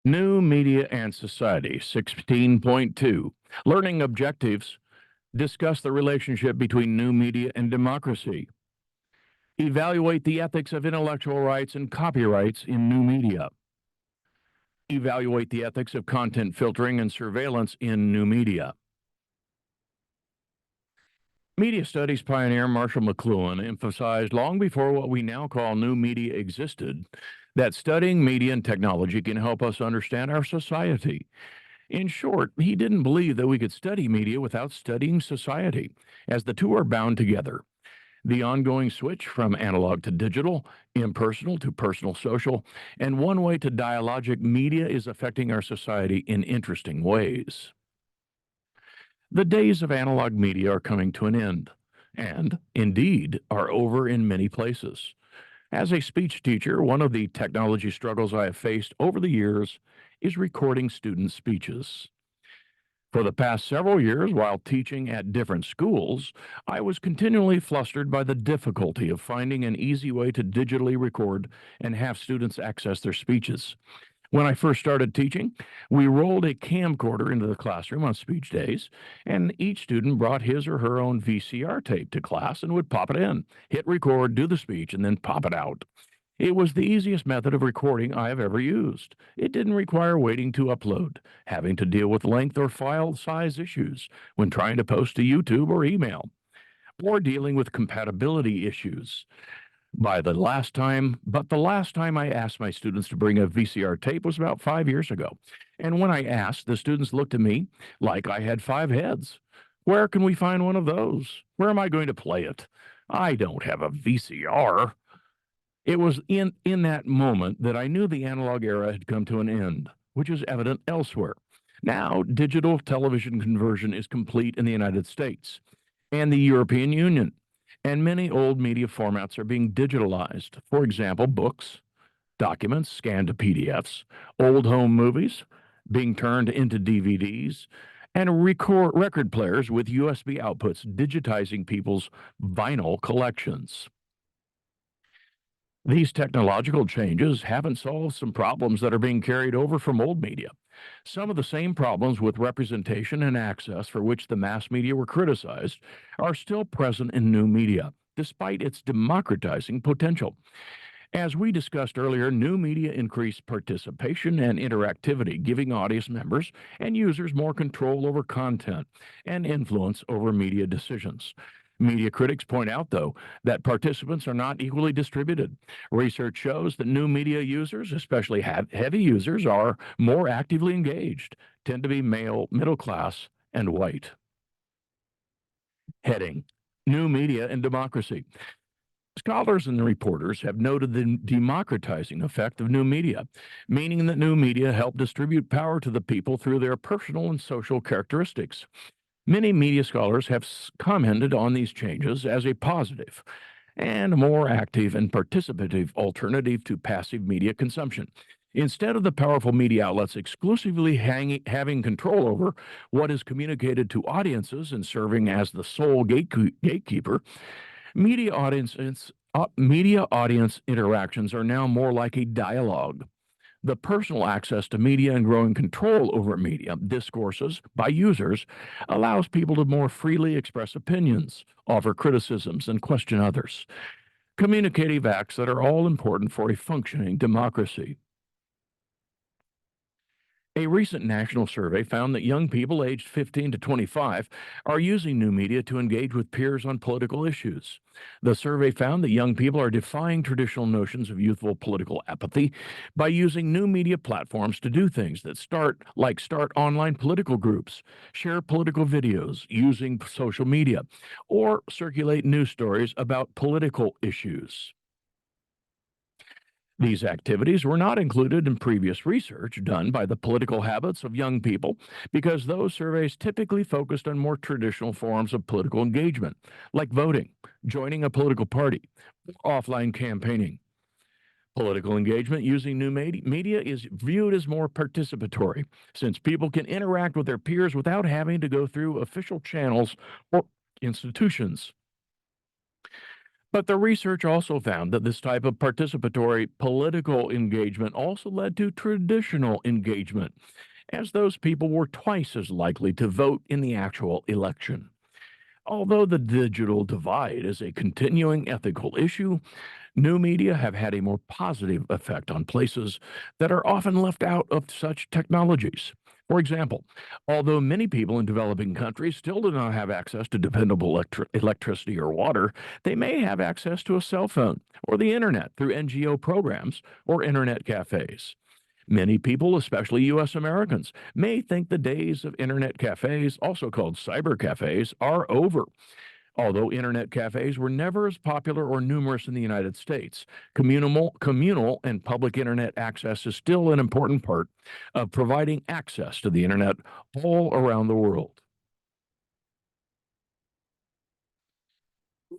New Media and Society 16.2. Learning Objectives discuss the relationship between new media and democracy. Evaluate the ethics of intellectual rights and copyrights in new media. Evaluate the ethics of content filtering and surveillance in new media. Media studies pioneer Marshall McLuhan emphasized long before what we now call new media existed that studying media and technology can help us understand our society. In short, he didn't believe that we could study media without studying society, as the two are bound together. The ongoing switch from analog to digital, impersonal to personal social, and one way to dialogic media is affecting our society in interesting ways. The days of analog media are coming to an end, and indeed are over in many places. As a speech teacher, one of the technology struggles I have faced over the years is recording student speeches. For the past several years, while teaching at different schools, I was continually flustered by the difficulty of finding an easy way to digitally record and have students access their speeches. When I first started teaching, we rolled a camcorder into the classroom on speech days, and each student brought his or her own VCR tape to class and would pop it in, hit record, do the speech, and then pop it out. It was the easiest method of recording I have ever used. It didn't require waiting to upload, having to deal with length or file size issues when trying to post to YouTube or email, or dealing with compatibility issues. The last time I asked my students to bring a VCR tape was about 5 years ago. And when I asked, the students looked at me like I had five heads. Where can we find one of those? Where am I going to play it? I don't have a VCR. It was in that moment that I knew the analog era had come to an end, which is evident elsewhere. Now, digital television conversion is complete in the United States and the European Union, and many old media formats are being digitalized. For example, books, documents scanned to PDFs, old home movies being turned into DVDs, and record players with USB outputs digitizing people's vinyl collections. These technological changes haven't solved some problems that are being carried over from old media. Some of the same problems with representation and access for which the mass media were criticized are still present in new media, despite its democratizing potential. As we discussed earlier, new media increased participation and interactivity, giving audience members and users more control over content and influence over media decisions. Media critics point out, though, that participants are not equally distributed. Research shows that new media users, especially heavy users, are more actively engaged, tend to be male, middle class, and white. Heading: New Media and Democracy. Scholars and reporters have noted the democratizing effect of new media, meaning that new media help distribute power to the people through their personal and social characteristics. Many media scholars have commented on these changes as a positive and more active and participative alternative to passive media consumption. Instead of the powerful media outlets exclusively having control over what is communicated to audiences and serving as the sole gatekeeper, media audience interactions are now more like a dialogue. The personal access to media and growing control over media discourses by users allows people to more freely express opinions, offer criticisms, and question others. Communicative acts that are all important for a functioning democracy. A recent national survey found that young people aged 15 to 25 are using new media to engage with peers on political issues. The survey found that young people are defying traditional notions of youthful political apathy by using new media platforms to do things that start online political groups, share political videos using social media, or circulate news stories about political issues. These activities were not included in previous research done by the political habits of young people because those surveys typically focused on more traditional forms of political engagement, like voting, joining a political party, offline campaigning. Political engagement using new media is viewed as more participatory, since people can interact with their peers without having to go through official channels or institutions. But the research also found that this type of participatory political engagement also led to traditional engagement, as those people were twice as likely to vote in the actual election. Although the digital divide is a continuing ethical issue, new media have had a more positive effect on places that are often left out of such technologies. For example, although many people in developing countries still do not have access to dependable electricity or water, they may have access to a cell phone or the internet through NGO programs or internet cafes. Many people, especially U.S. Americans, may think the days of internet cafes, also called cyber cafes, are over. Although internet cafes were never as popular or numerous in the United States, communal and public internet access is still an important part of providing access to the internet all around the world.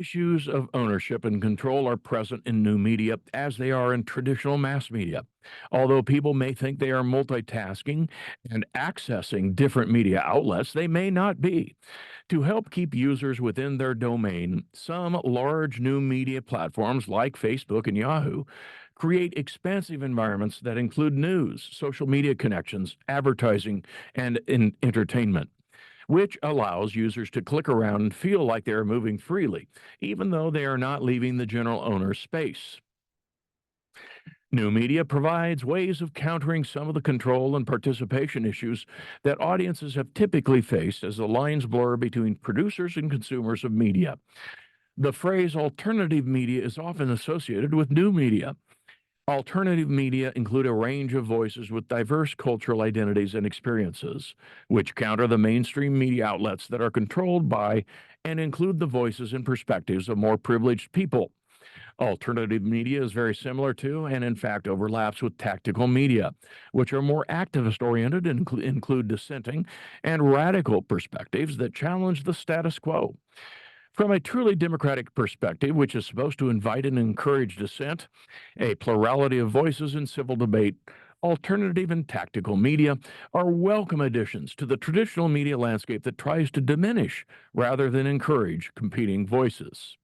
Issues of ownership and control are present in new media as they are in traditional mass media. Although people may think they are multitasking and accessing different media outlets, they may not be. To help keep users within their domain, some large new media platforms like Facebook and Yahoo create expansive environments that include news, social media connections, advertising, and entertainment, which allows users to click around and feel like they are moving freely, even though they are not leaving the general owner's space. New media provides ways of countering some of the control and participation issues that audiences have typically faced as the lines blur between producers and consumers of media. The phrase alternative media is often associated with new media. Alternative media include a range of voices with diverse cultural identities and experiences, which counter the mainstream media outlets that are controlled by and include the voices and perspectives of more privileged people. Alternative media is very similar to, and in fact overlaps with, tactical media, which are more activist oriented and include dissenting and radical perspectives that challenge the status quo. From a truly democratic perspective, which is supposed to invite and encourage dissent, a plurality of voices in civil debate, alternative and tactical media are welcome additions to the traditional media landscape that tries to diminish rather than encourage competing voices.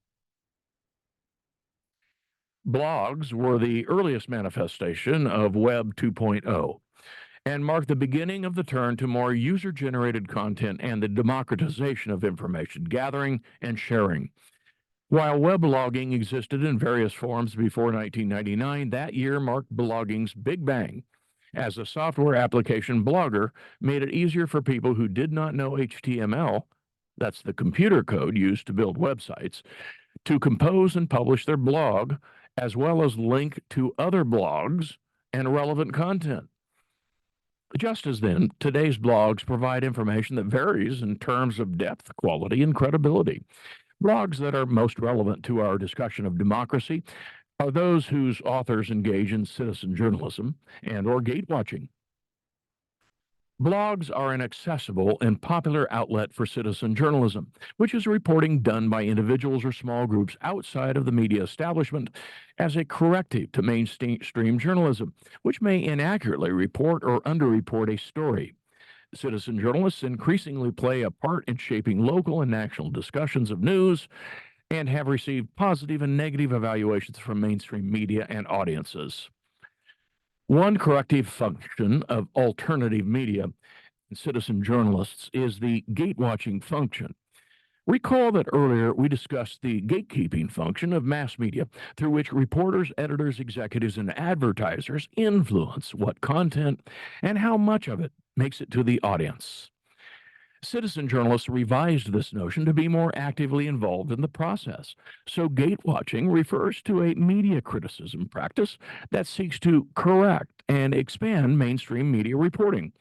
Blogs were the earliest manifestation of Web 2.0 and marked the beginning of the turn to more user generated content and the democratization of information gathering and sharing. While weblogging existed in various forms before 1999, that year marked blogging's big bang, as a software application Blogger made it easier for people who did not know HTML, that's the computer code used to build websites, to compose and publish their blog, as well as link to other blogs and relevant content. Just as then, today's blogs provide information that varies in terms of depth, quality, and credibility. Blogs that are most relevant to our discussion of democracy are those whose authors engage in citizen journalism and or gatewatching. Blogs are an accessible and popular outlet for citizen journalism, which is reporting done by individuals or small groups outside of the media establishment as a corrective to mainstream journalism, which may inaccurately report or underreport a story. Citizen journalists increasingly play a part in shaping local and national discussions of news and have received positive and negative evaluations from mainstream media and audiences. One corrective function of alternative media and citizen journalists is the gatewatching function. Recall that earlier we discussed the gatekeeping function of mass media, through which reporters, editors, executives, and advertisers influence what content and how much of it makes it to the audience. Citizen journalists revised this notion to be more actively involved in the process. So, gatewatching refers to a media criticism practice that seeks to correct and expand mainstream media reporting.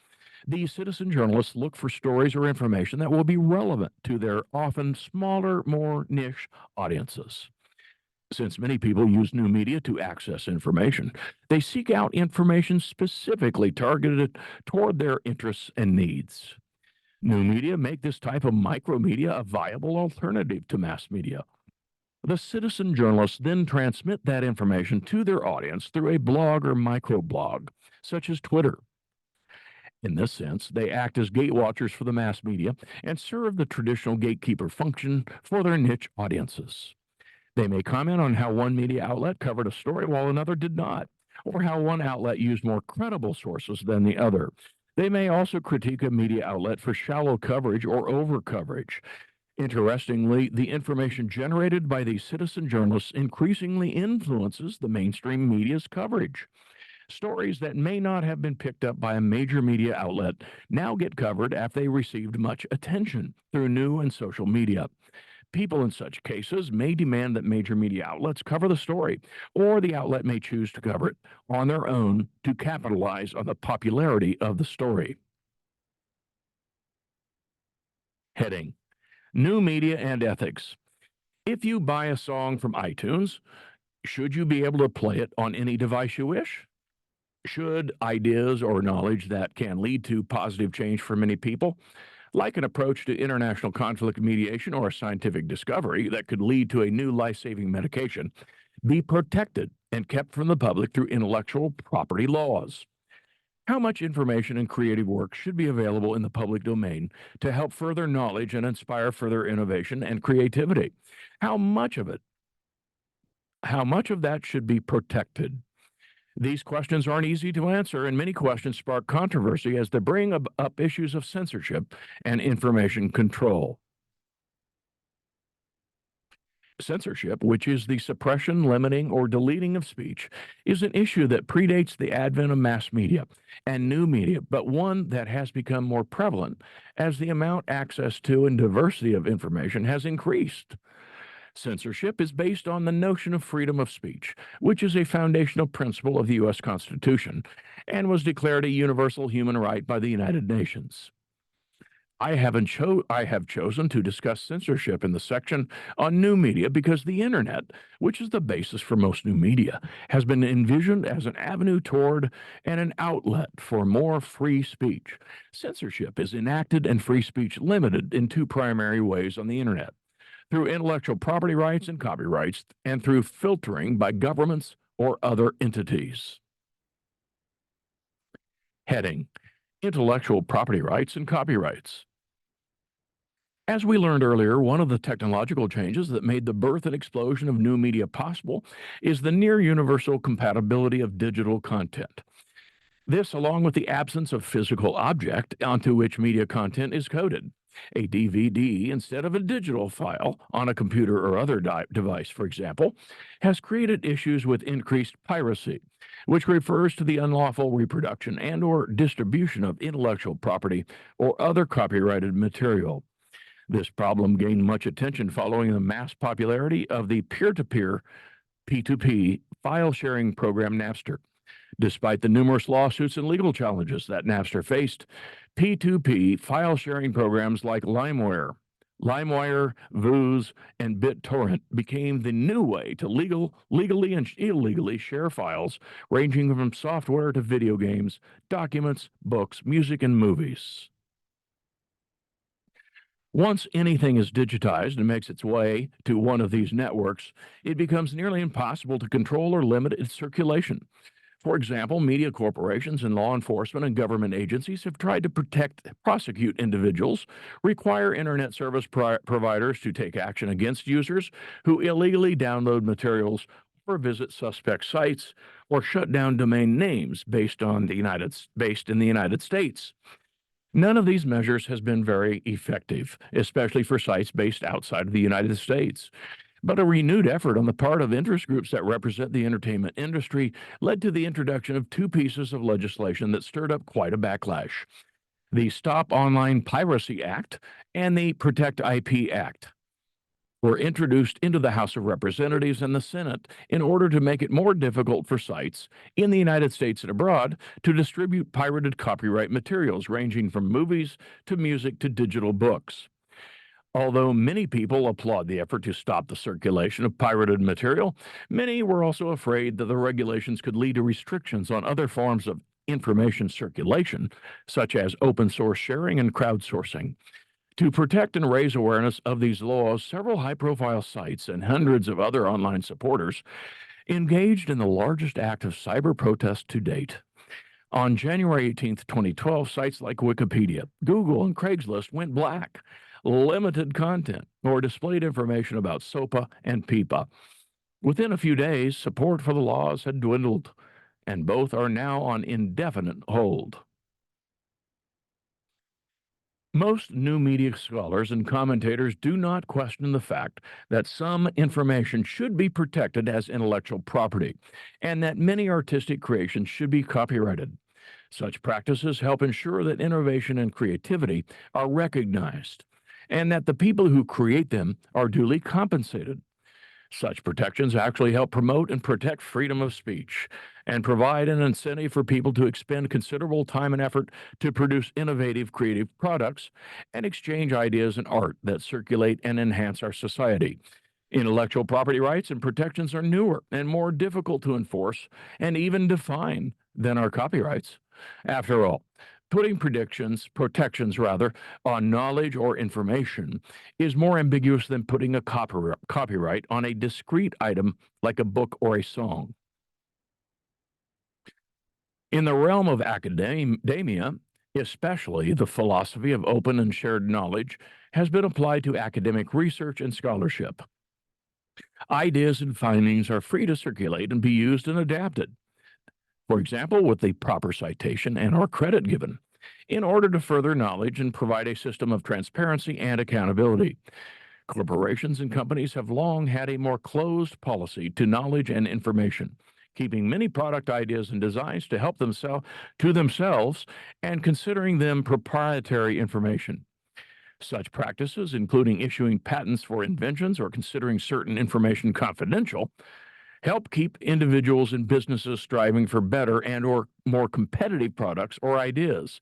These citizen journalists look for stories or information that will be relevant to their often smaller, more niche audiences. Since many people use new media to access information, they seek out information specifically targeted toward their interests and needs. New media make this type of micromedia a viable alternative to mass media. The citizen journalists then transmit that information to their audience through a blog or microblog, such as Twitter. In this sense, they act as gatewatchers for the mass media and serve the traditional gatekeeper function for their niche audiences. They may comment on how one media outlet covered a story while another did not, or how one outlet used more credible sources than the other. They may also critique a media outlet for shallow coverage or over coverage. Interestingly, the information generated by these citizen journalists increasingly influences the mainstream media's coverage. Stories that may not have been picked up by a major media outlet now get covered after they received much attention through new and social media. People in such cases may demand that major media outlets cover the story, or the outlet may choose to cover it on their own to capitalize on the popularity of the story. Heading: New Media and Ethics. If you buy a song from iTunes, should you be able to play it on any device you wish? Should ideas or knowledge that can lead to positive change for many people, like an approach to international conflict mediation or a scientific discovery that could lead to a new life-saving medication, be protected and kept from the public through intellectual property laws? How much information and creative work should be available in the public domain to help further knowledge and inspire further innovation and creativity? How much of it, how much of that should be protected? These questions aren't easy to answer, and many questions spark controversy as they bring up issues of censorship and information control. Censorship, which is the suppression, limiting, or deleting of speech, is an issue that predates the advent of mass media and new media, but one that has become more prevalent as the amount access to and diversity of information has increased. Censorship is based on the notion of freedom of speech, which is a foundational principle of the U.S. Constitution and was declared a universal human right by the United Nations. I have chosen to discuss censorship in the section on new media because the internet, which is the basis for most new media, has been envisioned as an avenue toward and an outlet for more free speech. Censorship is enacted and free speech limited in two primary ways on the internet: through intellectual property rights and copyrights, and through filtering by governments or other entities. Heading: Intellectual property rights and copyrights. As we learned earlier, one of the technological changes that made the birth and explosion of new media possible is the near universal compatibility of digital content. This, along with the absence of physical object onto which media content is coded, a DVD instead of a digital file on a computer or other device, for example, has created issues with increased piracy, which refers to the unlawful reproduction and/or distribution of intellectual property or other copyrighted material. This problem gained much attention following the mass popularity of the peer-to-peer P2P file sharing program Napster. Despite the numerous lawsuits and legal challenges that Napster faced, P2P file sharing programs like LimeWire, Vooz, and BitTorrent became the new way to legally and illegally share files ranging from software to video games, documents, books, music, and movies. Once anything is digitized and makes its way to one of these networks, it becomes nearly impossible to control or limit its circulation. For example, media corporations and law enforcement and government agencies have tried to prosecute individuals, require internet service providers to take action against users who illegally download materials or visit suspect sites, or shut down domain names based in the United States. None of these measures has been very effective, especially for sites based outside of the United States. But a renewed effort on the part of interest groups that represent the entertainment industry led to the introduction of two pieces of legislation that stirred up quite a backlash: the Stop Online Piracy Act and the Protect IP Act were introduced into the House of Representatives and the Senate in order to make it more difficult for sites in the United States and abroad to distribute pirated copyright materials ranging from movies to music to digital books. Although many people applaud the effort to stop the circulation of pirated material, many were also afraid that the regulations could lead to restrictions on other forms of information circulation, such as open source sharing and crowdsourcing. To protect and raise awareness of these laws, several high-profile sites and hundreds of other online supporters engaged in the largest act of cyber protest to date. On January 18, 2012, sites like Wikipedia, Google, and Craigslist went black, limited content, or displayed information about SOPA and PIPA. Within a few days, support for the laws had dwindled, and both are now on indefinite hold. Most new media scholars and commentators do not question the fact that some information should be protected as intellectual property, and that many artistic creations should be copyrighted. Such practices help ensure that innovation and creativity are recognized, and that the people who create them are duly compensated. Such protections actually help promote and protect freedom of speech and provide an incentive for people to expend considerable time and effort to produce innovative, creative products and exchange ideas and art that circulate and enhance our society. Intellectual property rights and protections are newer and more difficult to enforce and even define than our copyrights. After all, putting protections rather, on knowledge or information is more ambiguous than putting a copyright on a discrete item like a book or a song. In the realm of academia, especially, the philosophy of open and shared knowledge has been applied to academic research and scholarship. Ideas and findings are free to circulate and be used and adapted. For example, with the proper citation and or credit given, in order to further knowledge and provide a system of transparency and accountability. Corporations and companies have long had a more closed policy to knowledge and information, keeping many product ideas and designs to help themselves and considering them proprietary information. Such practices, including issuing patents for inventions or considering certain information confidential, help keep individuals and businesses striving for better and or more competitive products or ideas.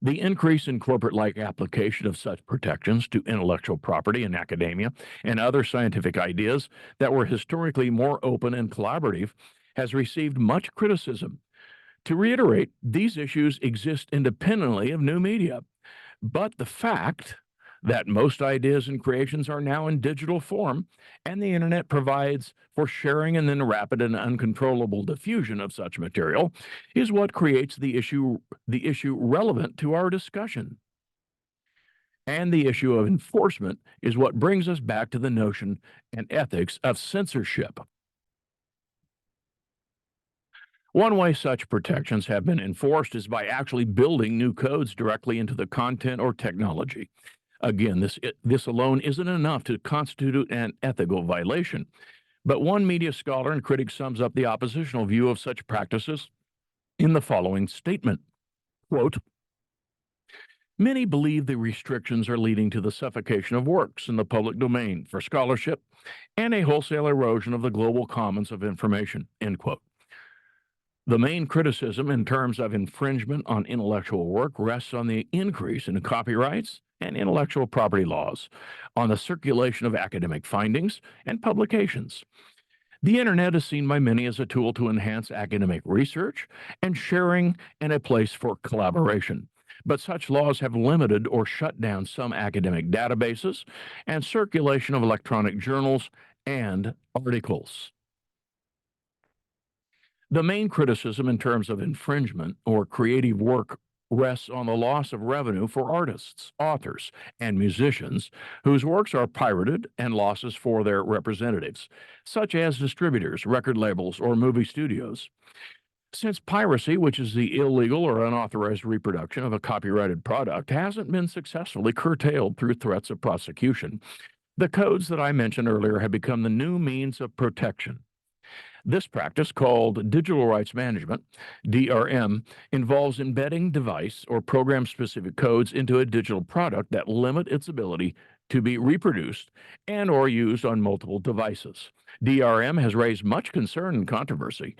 The increase in corporate-like application of such protections to intellectual property in academia and other scientific ideas that were historically more open and collaborative has received much criticism. To reiterate, these issues exist independently of new media, but the fact that most ideas and creations are now in digital form, and the internet provides for sharing and then rapid and uncontrollable diffusion of such material, is what creates the issue relevant to our discussion. And the issue of enforcement is what brings us back to the notion and ethics of censorship. One way such protections have been enforced is by actually building new codes directly into the content or technology. Again, this alone isn't enough to constitute an ethical violation, but one media scholar and critic sums up the oppositional view of such practices in the following statement, quote, "Many believe the restrictions are leading to the suffocation of works in the public domain for scholarship and a wholesale erosion of the global commons of information," end quote. The main criticism in terms of infringement on intellectual work rests on the increase in copyrights and intellectual property laws, on the circulation of academic findings and publications. The internet is seen by many as a tool to enhance academic research and sharing and a place for collaboration. But such laws have limited or shut down some academic databases and circulation of electronic journals and articles. The main criticism in terms of infringement or creative work rests on the loss of revenue for artists, authors, and musicians whose works are pirated and losses for their representatives, such as distributors, record labels, or movie studios. Since piracy, which is the illegal or unauthorized reproduction of a copyrighted product, hasn't been successfully curtailed through threats of prosecution, the codes that I mentioned earlier have become the new means of protection. This practice, called digital rights management, DRM, involves embedding device or program-specific codes into a digital product that limit its ability to be reproduced and or used on multiple devices. DRM has raised much concern and controversy.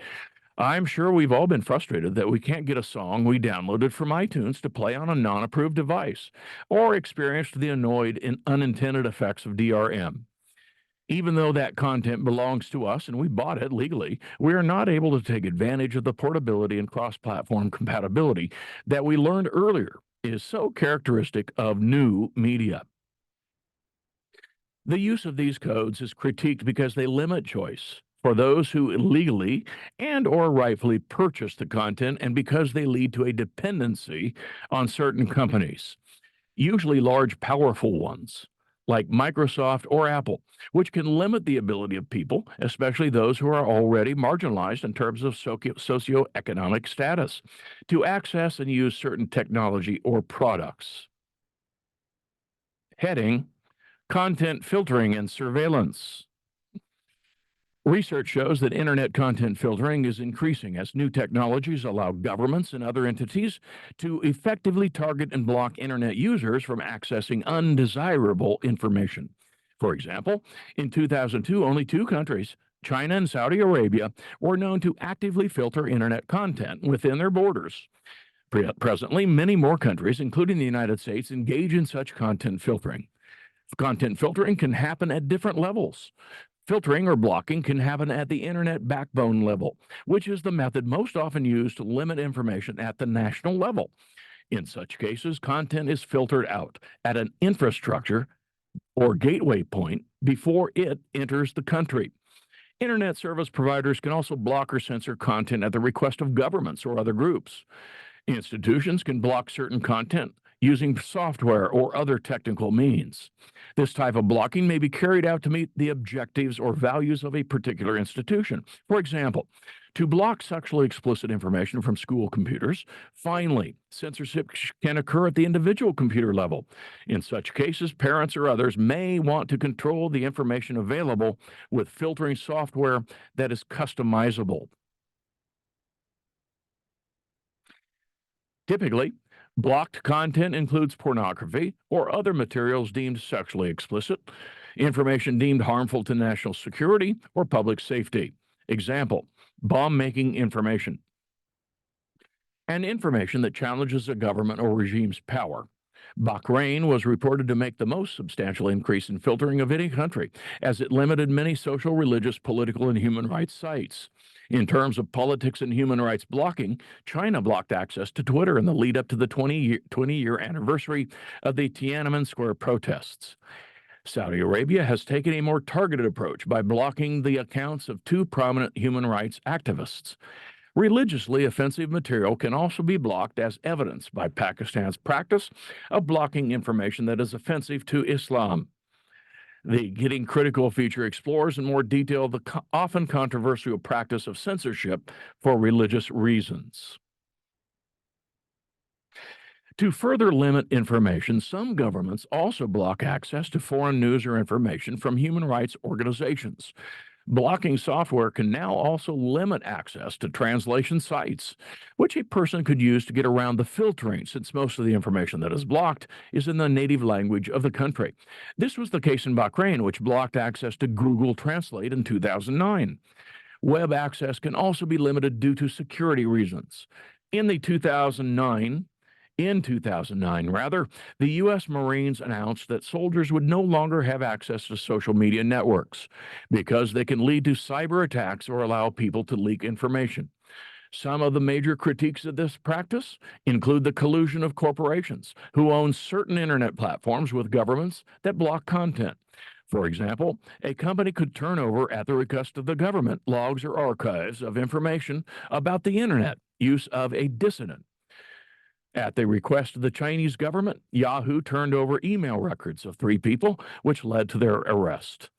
I'm sure we've all been frustrated that we can't get a song we downloaded from iTunes to play on a non-approved device, or experienced the annoyed and unintended effects of DRM. Even though that content belongs to us and we bought it legally, we are not able to take advantage of the portability and cross-platform compatibility that we learned earlier is so characteristic of new media. The use of these codes is critiqued because they limit choice for those who illegally and or rightfully purchase the content and because they lead to a dependency on certain companies, usually large, powerful ones like Microsoft or Apple, which can limit the ability of people, especially those who are already marginalized in terms of socioeconomic status, to access and use certain technology or products. Heading: Content Filtering and Surveillance. Research shows that internet content filtering is increasing as new technologies allow governments and other entities to effectively target and block internet users from accessing undesirable information. For example, in 2002, only two countries, China and Saudi Arabia, were known to actively filter internet content within their borders. Presently, many more countries, including the United States, engage in such content filtering. Content filtering can happen at different levels. Filtering or blocking can happen at the internet backbone level, which is the method most often used to limit information at the national level. In such cases, content is filtered out at an infrastructure or gateway point before it enters the country. Internet service providers can also block or censor content at the request of governments or other groups. Institutions can block certain content using software or other technical means. This type of blocking may be carried out to meet the objectives or values of a particular institution. For example, to block sexually explicit information from school computers. Finally, censorship can occur at the individual computer level. In such cases, parents or others may want to control the information available with filtering software that is customizable. Typically, blocked content includes pornography or other materials deemed sexually explicit, information deemed harmful to national security or public safety. Example: bomb-making information, and information that challenges a government or regime's power. Bahrain was reported to make the most substantial increase in filtering of any country, as it limited many social, religious, political, and human rights sites. In terms of politics and human rights blocking, China blocked access to Twitter in the lead up to the 20-year anniversary of the Tiananmen Square protests. Saudi Arabia has taken a more targeted approach by blocking the accounts of two prominent human rights activists. Religiously offensive material can also be blocked as evidenced by Pakistan's practice of blocking information that is offensive to Islam. The Getting Critical feature explores in more detail the often controversial practice of censorship for religious reasons. To further limit information, some governments also block access to foreign news or information from human rights organizations. Blocking software can now also limit access to translation sites, which a person could use to get around the filtering, since most of the information that is blocked is in the native language of the country. This was the case in Bahrain, which blocked access to Google Translate in 2009. Web access can also be limited due to security reasons. In 2009, the U.S. Marines announced that soldiers would no longer have access to social media networks because they can lead to cyber attacks or allow people to leak information. Some of the major critiques of this practice include the collusion of corporations who own certain internet platforms with governments that block content. For example, a company could turn over, at the request of the government, logs or archives of information about the internet use of a dissident. At the request of the Chinese government, Yahoo turned over email records of 3 people, which led to their arrest.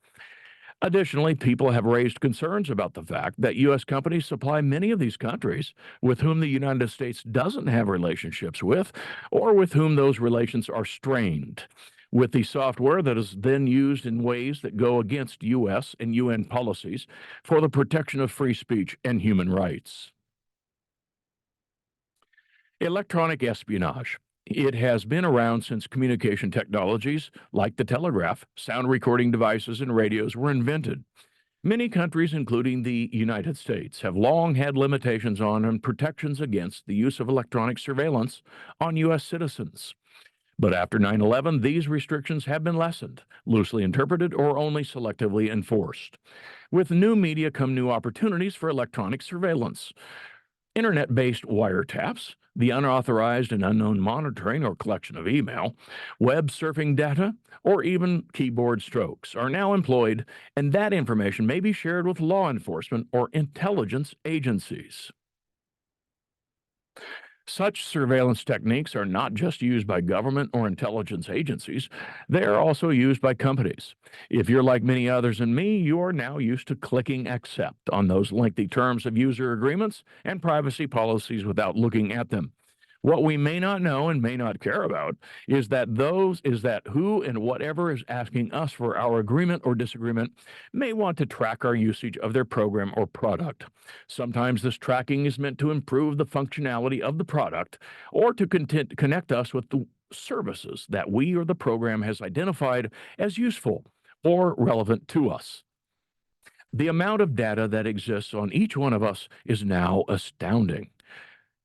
Additionally, people have raised concerns about the fact that U.S. companies supply many of these countries with whom the United States doesn't have relationships with, or with whom those relations are strained, with the software that is then used in ways that go against U.S. and UN policies for the protection of free speech and human rights. Electronic espionage. It has been around since communication technologies like the telegraph, sound recording devices, and radios were invented. Many countries, including the United States, have long had limitations on and protections against the use of electronic surveillance on U.S. citizens. But after 9/11, these restrictions have been lessened, loosely interpreted, or only selectively enforced. With new media come new opportunities for electronic surveillance. Internet-based wiretaps, the unauthorized and unknown monitoring or collection of email, web surfing data, or even keyboard strokes are now employed, and that information may be shared with law enforcement or intelligence agencies. Such surveillance techniques are not just used by government or intelligence agencies, they are also used by companies. If you're like many others and me, you are now used to clicking accept on those lengthy terms of user agreements and privacy policies without looking at them. What we may not know and may not care about is that who and whatever is asking us for our agreement or disagreement may want to track our usage of their program or product. Sometimes this tracking is meant to improve the functionality of the product or to connect us with the services that we or the program has identified as useful or relevant to us. The amount of data that exists on each one of us is now astounding.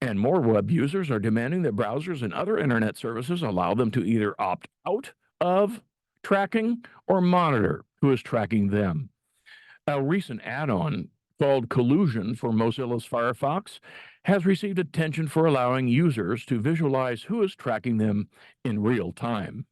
And more web users are demanding that browsers and other internet services allow them to either opt out of tracking or monitor who is tracking them. A recent add-on called Collusion for Mozilla's Firefox has received attention for allowing users to visualize who is tracking them in real time.